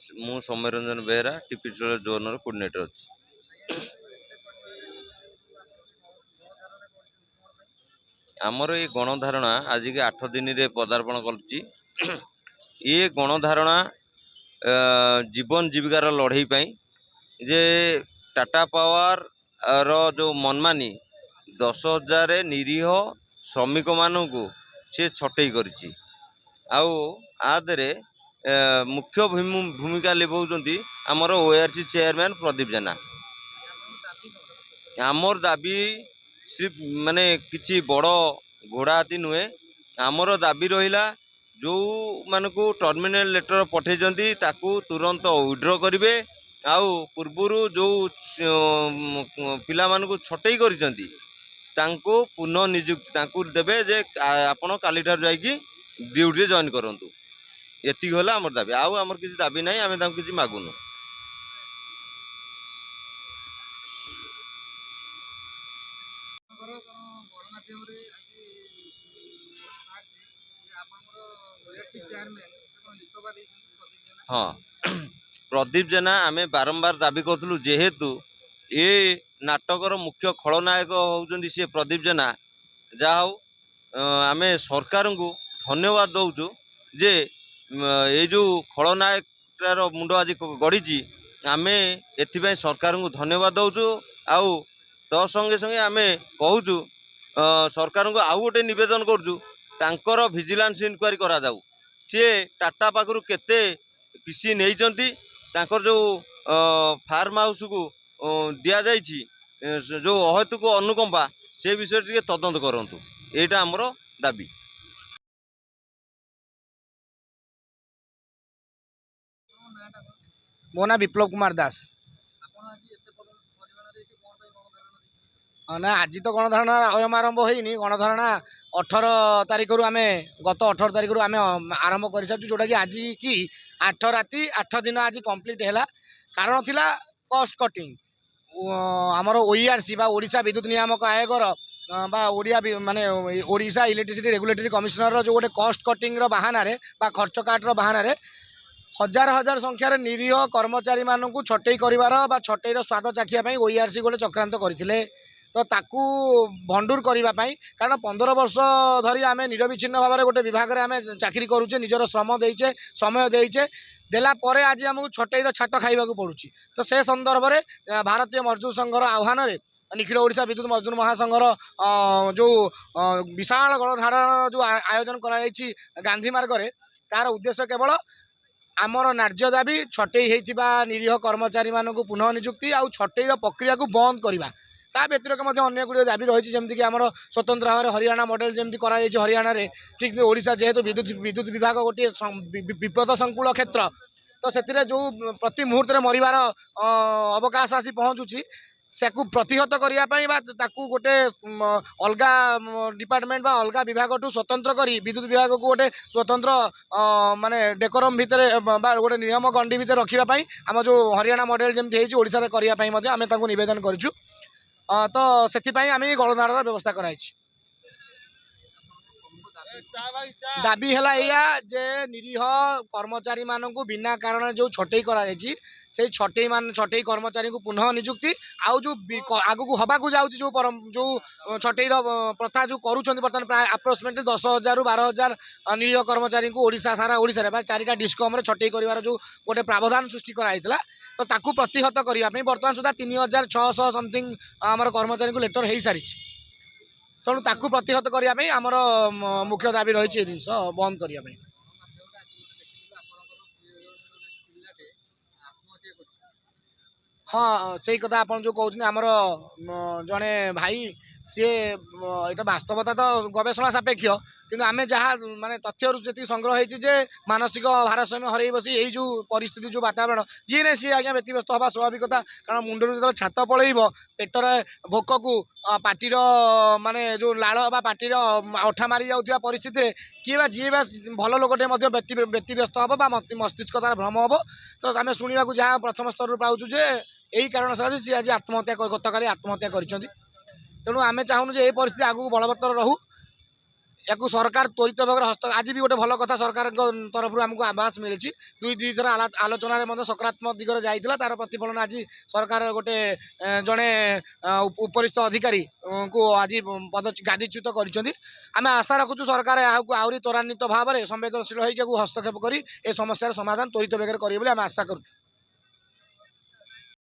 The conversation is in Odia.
ମୁଁ ସୌମ୍ୟରଞ୍ଜନ ବେହେରା ଟିପିଚୁଳ ଜୋନର କୋର୍ଡିନେଟର ଅଛି। ଆମର ଏଇ ଗଣଧାରଣା ଆଜିକି 8 ଦିନରେ ପଦାର୍ପଣ କରୁଛି। ଏ ଗଣଧାରଣା ଜୀବନ ଜୀବିକାର ଲଢ଼େଇ ପାଇଁ ଯେ ଟାଟା ପାୱାର ର ଯେଉଁ ମନମାନି 10,000 ନିରୀହ ଶ୍ରମିକ ମାନଙ୍କୁ ସେ ଛଟେଇ କରିଛି। ଆଉ ଆ ଦେହରେ ମୁଖ୍ୟ ଭୂମିକା ଲିଭଉଛନ୍ତି ଆମର ORC ଚେୟାରମ୍ୟାନ୍ ପ୍ରଦୀପ ଜେନା। ଆମର ଦାବି ମାନେ କିଛି ବଡ଼ ଘୋଡ଼ା ହାତୀ ନୁହେଁ। ଆମର ଦାବି ରହିଲା ଯେଉଁମାନଙ୍କୁ ଟର୍ମିନାଲ ଲେଟର ପଠାଇଛନ୍ତି ତାକୁ ତୁରନ୍ତ ୱିଡ୍ର କରିବେ। ଆଉ ପୂର୍ବରୁ ଯେଉଁ ପିଲାମାନଙ୍କୁ ଛଟେଇ କରିଛନ୍ତି ତାଙ୍କୁ ପୁନଃ ନିଯୁକ୍ତି ତାଙ୍କୁ ଦେବେ ଯେ ଆପଣ କାଲିଠାରୁ ଯାଇକି ଡ୍ୟୁଟିରେ ଜଏନ୍ କରନ୍ତୁ। ଏତିକି ହେଲା ଆମର ଦାବି। ଆଉ ଆମର କିଛି ଦାବି ନାହିଁ, ଆମେ ତାଙ୍କୁ କିଛି ମାଗୁନୁ। ହଁ, ପ୍ରଦୀପ ଜେନା ଆମେ ବାରମ୍ବାର ଦାବି କରୁଥିଲୁ, ଯେହେତୁ ଏ ନାଟକର ମୁଖ୍ୟ ଖଳନାୟକ ହେଉଛନ୍ତି ସିଏ ପ୍ରଦୀପ ଜେନା। ଯାହା ହଉ ଆମେ ସରକାରଙ୍କୁ ଧନ୍ୟବାଦ ଦେଉଛୁ ଯେ ଏଇ ଯେଉଁ ଖଳନାୟକଟାର ମୁଣ୍ଡ ଆଜି ଗଡ଼ିଛି, ଆମେ ଏଥିପାଇଁ ସରକାରଙ୍କୁ ଧନ୍ୟବାଦ ଦେଉଛୁ। ଆଉ ତ ସଙ୍ଗେ ସଙ୍ଗେ ଆମେ କହୁଛୁ ସରକାରଙ୍କୁ ଆଉ ଗୋଟେ ନିବେଦନ କରୁଛୁ, ତାଙ୍କର ଭିଜିଲାନ୍ସ ଇନକ୍ୱାରି କରାଯାଉ। ସିଏ ଟାଟା ପାଖରୁ କେତେ ପିସି ନେଇଛନ୍ତି, ତାଙ୍କର ଯେଉଁ ଫାର୍ମ ହାଉସ୍କୁ ଦିଆଯାଇଛି ଯେଉଁ ଅହେତୁକ ଅନୁକମ୍ପା, ସେ ବିଷୟରେ ଟିକେ ତଦନ୍ତ କରନ୍ତୁ। ଏଇଟା ଆମର ଦାବି। ମୋ ନାଁ ବିପ୍ଳବ କୁମାର ଦାସ। ନା ଆଜି ତ ଗଣଧାରଣା ଆରମ୍ଭ ହେଇନି। ଗଣଧାରଣା 18 ତାରିଖରୁ ଆମେ ଗତ 18 ତାରିଖରୁ ଆମେ ଆରମ୍ଭ କରିସାରିଛୁ, ଯେଉଁଟାକି ଆଜି କି 8 ରାତି 8 ଦିନ ଆଜି କମ୍ପ୍ଲିଟ୍ ହେଲା। କାରଣ ଥିଲା କଷ୍ଟ କଟିଂ। ଆମର OERC ବା ଓଡ଼ିଶା ବିଦ୍ୟୁତ ନିୟାମକ ଆୟୋଗର ବା ମାନେ ଓଡ଼ିଶା ଇଲେକ୍ଟ୍ରିସିଟି ରେଗୁଲେଟରୀ କମିଶନର ଯେଉଁ ଗୋଟେ କଷ୍ଟ କଟିଂର ବାହାନାରେ ବା ଖର୍ଚ୍ଚ କାଟର ବାହାନାରେ ହଜାର ହଜାର ସଂଖ୍ୟାରେ ନିରୀହ କର୍ମଚାରୀମାନଙ୍କୁ ଛଟେଇ କରିବାର ବା ଛଟେଇର ସ୍ୱାଦ ଚାଖିବା ପାଇଁ OERC ଗୋଟେ ଚକ୍ରାନ୍ତ କରିଥିଲେ। ତ ତାକୁ ଭଣ୍ଡୁର କରିବା ପାଇଁ, କାରଣ 15 ବର୍ଷ ଧରି ଆମେ ନିରବିଚ୍ଛିନ୍ନ ଭାବରେ ଗୋଟେ ବିଭାଗରେ ଆମେ ଚାକିରି କରୁଛେ, ନିଜର ଶ୍ରମ ଦେଇଛେ, ସମୟ ଦେଇଛେ, ଦେଲା ପରେ ଆଜି ଆମକୁ ଛଟେଇର ଛାଟ ଖାଇବାକୁ ପଡ଼ୁଛି। ତ ସେ ସନ୍ଦର୍ଭରେ ଭାରତୀୟ ମଜଦୁର ସଂଘର ଆହ୍ୱାନରେ ନିଖିଳ ଓଡ଼ିଶା ବିଦ୍ୟୁତ ମଜଦୁର ମହାସଂଘର ଯେଉଁ ବିଶାଳ ଗଣଧାରଣା ଯେଉଁ ଆୟୋଜନ କରାଯାଇଛି ଗାନ୍ଧୀ ମାର୍ଗରେ, ତାର ଉଦ୍ଦେଶ୍ୟ କେବଳ ଆମର ନ୍ୟାର୍ଯ୍ୟ ଦାବି ଛଟେଇ ହେଇଥିବା ନିରୀହ କର୍ମଚାରୀମାନଙ୍କୁ ପୁନଃ ନିଯୁକ୍ତି ଆଉ ଛଟେଇର ପ୍ରକ୍ରିୟାକୁ ବନ୍ଦ କରିବା। ତା ବ୍ୟତିରେକ ମଧ୍ୟ ଅନେକ ଗୁଡ଼ିଏ ଦାବି ରହିଛି, ଯେମିତିକି ଆମର ସ୍ୱତନ୍ତ୍ର ଭାବରେ ହରିୟାଣା ମଡେଲ ଯେମିତି କରାଯାଇଛି ହରିୟାଣାରେ, ଠିକ୍ ଓଡ଼ିଶା ଯେହେତୁ ବିଦ୍ୟୁତ ବିଭାଗ ଗୋଟିଏ ବିପଦ ସଂକୁଳ କ୍ଷେତ୍ର, ତ ସେଥିରେ ଯେଉଁ ପ୍ରତି ମୁହୂର୍ତ୍ତରେ ମରିବାର ଅବକାଶ ଆସି ପହଞ୍ଚୁଛି, ତାକୁ ପ୍ରତିହତ କରିବା ପାଇଁ ବା ତାକୁ ଗୋଟେ ଅଲଗା ଡିପାର୍ଟମେଣ୍ଟ ବା ଅଲଗା ବିଭାଗଠୁ ସ୍ୱତନ୍ତ୍ର କରି ବିଦ୍ୟୁତ ବିଭାଗକୁ ଗୋଟେ ସ୍ୱତନ୍ତ୍ର ମାନେ ଡେକୋରମ୍ ଭିତରେ ବା ଗୋଟେ ନିୟମ ଗଣ୍ଡି ଭିତରେ ରଖିବା ପାଇଁ ଆମ ଯେଉଁ ହରିୟାଣା ମଡେଲ ଯେମିତି ହେଇଛି ଓଡ଼ିଶାରେ କରିବା ପାଇଁ ମଧ୍ୟ ଆମେ ତାଙ୍କୁ ନିବେଦନ କରିଛୁ। ତ ସେଥିପାଇଁ ଆମେ ଗଣଧାରଣାର ବ୍ୟବସ୍ଥା କରାଯାଇଛି। ଦାବି ହେଲା ଏଇଆ ଯେ ନିରୀହ କର୍ମଚାରୀମାନଙ୍କୁ ବିନା କାରଣରେ ଯେଉଁ ଛଟେଇ କରାଯାଇଛି, ସେଇ ଛଟେଇ କର୍ମଚାରୀଙ୍କୁ ପୁନଃ ନିଯୁକ୍ତି, ଆଉ ଯେଉଁ ଆଗକୁ ହେବାକୁ ଯାଉଛି ଯେଉଁ ଛଟେଇର ପ୍ରଥା ଯେଉଁ କରୁଛନ୍ତି ବର୍ତ୍ତମାନ ପ୍ରାୟ ଆପ୍ରୋକ୍ସିମେଟଲି 10,000ରୁ 12,000 ନିରୀହ କର୍ମଚାରୀଙ୍କୁ ସାରା ଓଡ଼ିଶାରେ ବା 4ଟା ଡିସ୍କମ୍ରେ ଛଟେଇ କରିବାର ଯେଉଁ ଗୋଟେ ପ୍ରାବଧାନ ସୃଷ୍ଟି କରାଯାଇଥିଲା, ତ ତାକୁ ପ୍ରତିହତ କରିବା ପାଇଁ ବର୍ତ୍ତମାନ ସୁଦ୍ଧା 3,600 ସମଥିଙ୍ଗ ଆମର କର୍ମଚାରୀଙ୍କୁ ଲେଟର ହେଇସାରିଛି। ତେଣୁ ତାକୁ ପ୍ରତିହତ କରିବା ପାଇଁ ଆମର ମୁଖ୍ୟ ଦାବି ରହିଛି ଏ ଜିନିଷ ବନ୍ଦ କରିବା ପାଇଁ। ହଁ, ସେଇ କଥା ଆପଣ ଯେଉଁ କହୁଛନ୍ତି, ଆମର ଜଣେ ଭାଇ, ସିଏ ଏଇଟା ବାସ୍ତବତା ତ ଗବେଷଣା ସାପେକ୍ଷ, କିନ୍ତୁ ଆମେ ଯାହା ମାନେ ତଥ୍ୟରୁ ଯେତିକି ସଂଗ୍ରହ ହେଇଛି ଯେ ମାନସିକ ଭାରସାମ୍ୟ ହରେଇ ବସି ଏଇ ଯେଉଁ ପରିସ୍ଥିତି, ଯେଉଁ ବାତାବରଣ, ଯିଏ ନାହିଁ ସିଏ ଆଜ୍ଞା ବ୍ୟତିବ୍ୟସ୍ତ ହେବା ସ୍ୱାଭାବିକତା। କାରଣ ମୁଣ୍ଡରୁ ଯେତେବେଳେ ଛାତ ପଳେଇବ, ପେଟରେ ଭୋକକୁ ପାଟିର ମାନେ ଯେଉଁ ଲାଳ ବା ପାଟିର ଅଠା ମାରି ଯାଉଥିବା ପରିସ୍ଥିତିରେ କିଏ ବା ଯିଏ ବା ଭଲ ଲୋକଟେ ମଧ୍ୟ ବ୍ୟତିବ୍ୟସ୍ତ ହେବ ବା ମସ୍ତିଷ୍କ ତାର ଭ୍ରମ ହେବ। ତ ଆମେ ଶୁଣିବାକୁ ଯାହା ପ୍ରଥମ ସ୍ତରରୁ ପାଉଛୁ ଯେ ଏହି କାରଣ ସକାଶେ ସିଏ ଆଜି ଗତକାଲି ଆତ୍ମହତ୍ୟା କରିଛନ୍ତି। ତେଣୁ ଆମେ ଚାହୁଁନୁ ଯେ ଏହି ପରିସ୍ଥିତି ଆଗକୁ ବଳବତ୍ତର ରହୁ। याकू सरकार त्वरित भाव हस्त आज भी गोटे भल कथा सरकार तरफ आमको आवास मिली दुई थर आलोचन सकारात्मक दिगरे जाइए तार प्रतिफलन आज सरकार गोटे जड़े उपरिस्थ अधिकारी को आज गादीच्युत कर आशा रखुचु सरकार आहरी त्वरान्वित भाव में संवेदनशील होकर हस्तक्षेप कर समस्यार समाधान त्वरित बेगर करेंगे आशा करूँ।